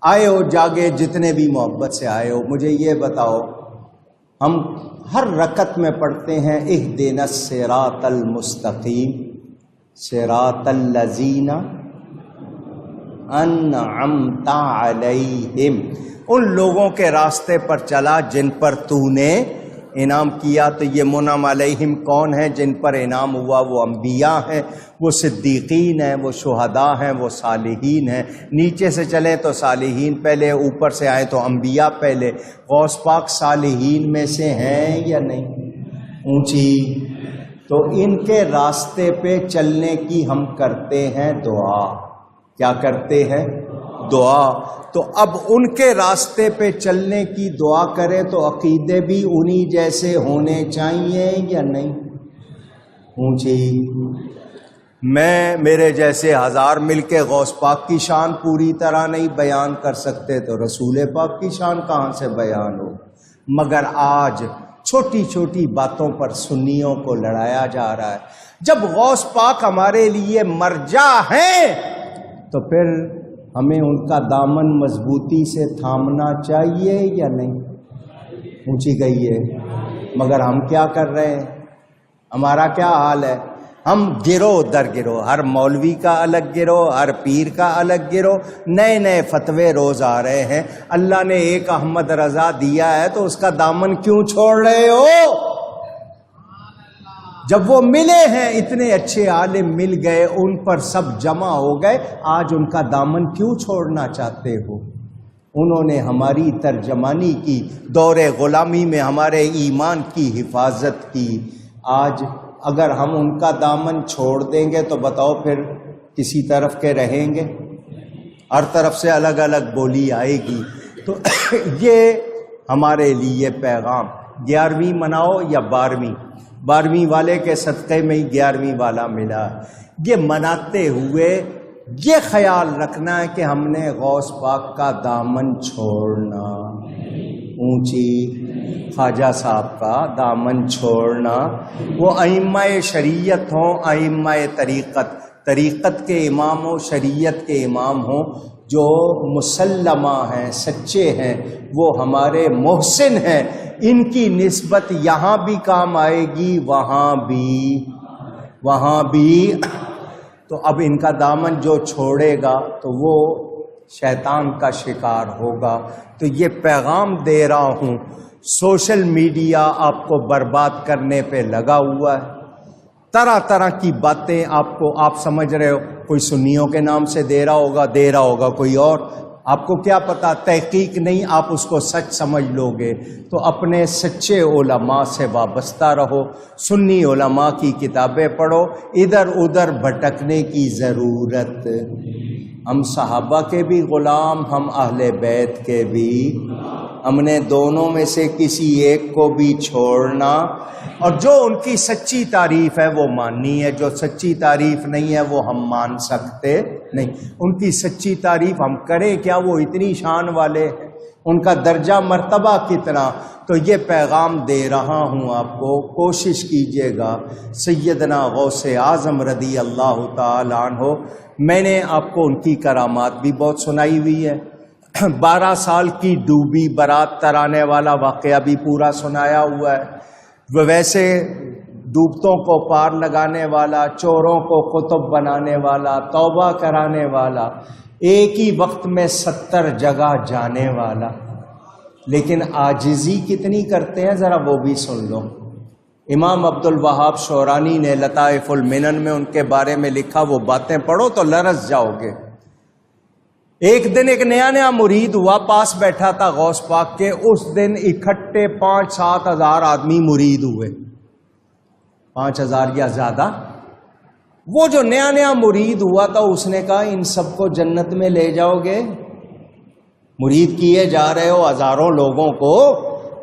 آئے ہو جاگے جتنے بھی محبت سے آئے ہو، مجھے یہ بتاؤ، ہم ہر رکعت میں پڑھتے ہیں اہدنا الصراط المستقیم، صراط الذین انعمت علیہم، ان لوگوں کے راستے پر چلا جن پر تو نے انعام کیا۔ تو یہ منعم علیہم کون ہیں؟ جن پر انعام ہوا وہ انبیاء ہیں، وہ صدیقین ہیں، وہ شہداء ہیں، وہ صالحین ہیں۔ نیچے سے چلیں تو صالحین پہلے، اوپر سے آئیں تو انبیاء پہلے۔ غوث پاک صالحین میں سے ہیں یا نہیں؟ اونچی، تو ان کے راستے پہ چلنے کی ہم کرتے ہیں دعا۔ کیا کرتے ہیں؟ دعا۔ تو اب ان کے راستے پہ چلنے کی دعا کرے تو عقیدے بھی انہی جیسے ہونے چاہیے یا نہیں؟ اونچی، میں میرے جیسے ہزار مل کے غوث پاک کی شان پوری طرح نہیں بیان کر سکتے تو رسول پاک کی شان کہاں سے بیان ہو؟ مگر آج چھوٹی چھوٹی باتوں پر سنیوں کو لڑایا جا رہا ہے۔ جب غوث پاک ہمارے لیے مرجع ہیں تو پھر ہمیں ان کا دامن مضبوطی سے تھامنا چاہیے یا نہیں؟ اونچی گئی ہے، مگر ہم کیا کر رہے ہیں؟ ہمارا کیا حال ہے؟ ہم گروہ در گروہ، ہر مولوی کا الگ گروہ، ہر پیر کا الگ گروہ، نئے نئے فتوے روز آ رہے ہیں۔ اللہ نے ایک احمد رضا دیا ہے تو اس کا دامن کیوں چھوڑ رہے ہو؟ جب وہ ملے ہیں، اتنے اچھے عالم مل گئے، ان پر سب جمع ہو گئے، آج ان کا دامن کیوں چھوڑنا چاہتے ہو؟ انہوں نے ہماری ترجمانی کی، دور غلامی میں ہمارے ایمان کی حفاظت کی۔ آج اگر ہم ان کا دامن چھوڑ دیں گے تو بتاؤ پھر کسی طرف کے رہیں گے؟ ہر طرف سے الگ الگ بولی آئے گی۔ تو یہ ہمارے لیے پیغام، 11ویں مناؤ یا 12ویں والے کے صدقے میں ہی 11ویں والا ملا۔ یہ مناتے ہوئے یہ خیال رکھنا ہے کہ ہم نے غوث پاک کا دامن چھوڑنا، اونچی، خواجہ صاحب کا دامن چھوڑنا۔ وہ ائمہ شریعت ہوں، ائمہ طریقت کے امام ہوں، شریعت کے امام ہوں، جو مسلمہ ہیں، سچے ہیں، وہ ہمارے محسن ہیں، ان کی نسبت یہاں بھی کام آئے گی، وہاں بھی۔ تو اب ان کا دامن جو چھوڑے گا تو وہ شیطان کا شکار ہوگا۔ تو یہ پیغام دے رہا ہوں، سوشل میڈیا آپ کو برباد کرنے پہ لگا ہوا ہے، طرح طرح کی باتیں آپ سمجھ رہے ہو کوئی سنیوں کے نام سے دے رہا ہوگا کوئی اور، آپ کو کیا پتا، تحقیق نہیں، آپ اس کو سچ سمجھ لو گے۔ تو اپنے سچے علماء سے وابستہ رہو، سنی علماء کی کتابیں پڑھو، ادھر ادھر بھٹکنے کی ضرورت۔ ہم صحابہ کے بھی غلام، ہم اہل بیت کے بھی، ہم نے دونوں میں سے کسی ایک کو بھی چھوڑنا، اور جو ان کی سچی تعریف ہے وہ ماننی ہے، جو سچی تعریف نہیں ہے وہ ہم مان سکتے نہیں۔ ان کی سچی تعریف ہم کریں کیا، وہ اتنی شان والے ہیں، ان کا درجہ مرتبہ کتنا۔ تو یہ پیغام دے رہا ہوں آپ کو، کوشش کیجئے گا۔ سیدنا غوث اعظم رضی اللہ تعالی عنہ، میں نے آپ کو ان کی کرامات بھی بہت سنائی ہوئی ہے، 12 سال کی ڈوبی برات ترانے والا واقعہ بھی پورا سنایا ہوا ہے۔ وہ ویسے ڈوبتوں کو پار لگانے والا، چوروں کو قطب بنانے والا، توبہ کرانے والا، ایک ہی وقت میں 70 جگہ جانے والا، لیکن عاجزی کتنی کرتے ہیں ذرا وہ بھی سن لو۔ امام عبد الوہاب شورانی نے لطائف المنن میں ان کے بارے میں لکھا، وہ باتیں پڑھو تو لرز جاؤ گے۔ ایک دن ایک نیا مرید ہوا، پاس بیٹھا تھا غوث پاک کے، اس دن اکٹھے 5-7 ہزار آدمی مرید ہوئے، 5000 یا زیادہ۔ وہ جو نیا مرید ہوا تھا اس نے کہا ان سب کو جنت میں لے جاؤ گے؟ مرید کیے جا رہے ہو ہزاروں لوگوں کو،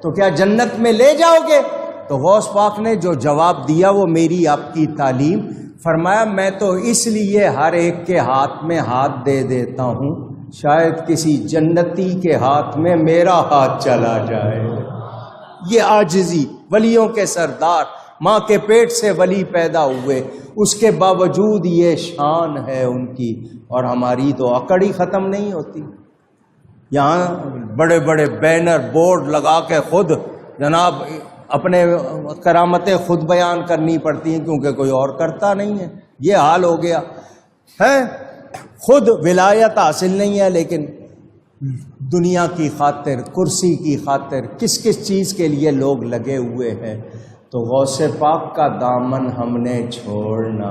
تو کیا جنت میں لے جاؤ گے؟ تو غوث پاک نے جو جواب دیا وہ میری آپ کی تعلیم، فرمایا میں تو اس لیے ہر ایک کے ہاتھ میں ہاتھ دے دیتا ہوں شاید کسی جنتی کے ہاتھ میں میرا ہاتھ چلا جائے۔ یہ عاجزی، ولیوں کے سردار، ماں کے پیٹ سے ولی پیدا ہوئے، اس کے باوجود یہ شان ہے ان کی، اور ہماری تو اکڑ ہی ختم نہیں ہوتی۔ یہاں بڑے بڑے بینر بورڈ لگا کے خود جناب اپنے کرامتیں خود بیان کرنی پڑتی ہیں کیونکہ کوئی اور کرتا نہیں ہے. یہ حال ہو گیا ہے. خود ولایت حاصل نہیں ہے لیکن دنیا کی خاطر، کرسی کی خاطر کس کس چیز کے لیے لوگ لگے ہوئے ہیں. تو غوث پاک کا دامن ہم نے چھوڑنا.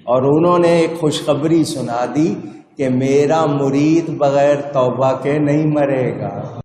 اور انہوں نے ایک خوشخبری سنا دی کہ میرا مرید بغیر توبہ کے نہیں مرے گا.